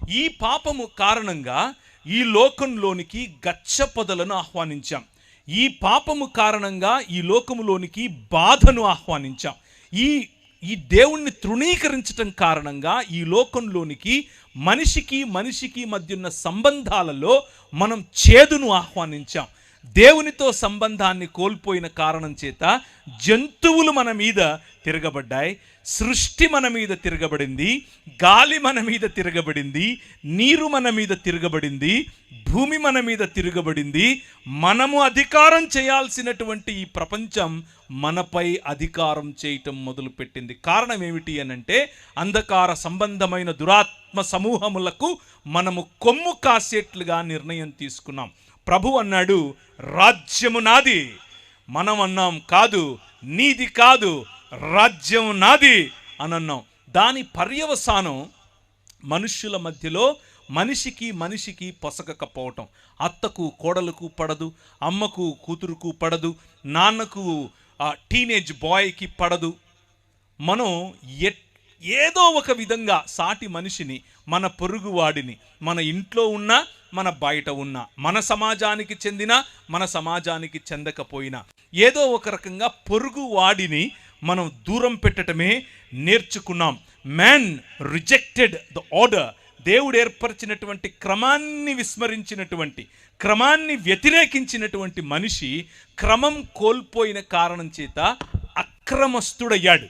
ఈ పాపము కారణంగా ఈ లోకంలోనికి గచ్చపొదలను ఆహ్వానించాం. ఈ పాపము కారణంగా ఈ లోకములోనికి బాధను ఆహ్వానించాం. ఈ దేవుణ్ణి తృణీకరించటం కారణంగా ఈ లోకంలోనికి మనిషికి మధ్య ఉన్న సంబంధాలలో మనం చేదును ఆహ్వానించాం. దేవునితో సంబంధాన్ని కోల్పోయిన కారణం చేత జంతువులు మన మీద తిరగబడ్డాయి, సృష్టి మన మీద తిరగబడింది, గాలి మన మీద తిరగబడింది, నీరు మన మీద తిరగబడింది, భూమి మన మీద తిరగబడింది. మనము అధికారం చేయాల్సినటువంటి ఈ ప్రపంచం మనపై అధికారం చేయటం మొదలుపెట్టింది. కారణం ఏమిటి అనంటే, అంధకార సంబంధమైన దురాత్మ సమూహములకు మనము కొమ్ము కాసేట్లుగా నిర్ణయం తీసుకున్నాం. ప్రభు అన్నాడు, రాజ్యము నాది. మనం అన్నాం, కాదు, నీది కాదు, రాజ్యం నాది అని అన్నాం. దాని పర్యవసానం మనుష్యుల మధ్యలో మనిషికి పొసగకపోవటం. అత్తకు కోడలకు పడదు, అమ్మకు కూతురుకు పడదు, నాన్నకు టీనేజ్ బాయ్కి పడదు. మనం ఏదో ఒక విధంగా సాటి మనిషిని, మన పొరుగువాడిని, మన ఇంట్లో ఉన్న, మన బయట ఉన్న, మన సమాజానికి చెందిన, మన సమాజానికి చెందకపోయినా ఏదో ఒక రకంగా పొరుగువాడిని మనం దూరం పెట్టడమే నేర్చుకున్నాం. Man rejected the order. దేవుడు ఏర్పరిచినటువంటి క్రమాన్ని విస్మరించినటువంటి, క్రమాన్ని వ్యతిరేకించినటువంటి మనిషి క్రమం కోల్పోయిన కారణం చేత అక్రమస్తుడయ్యాడు.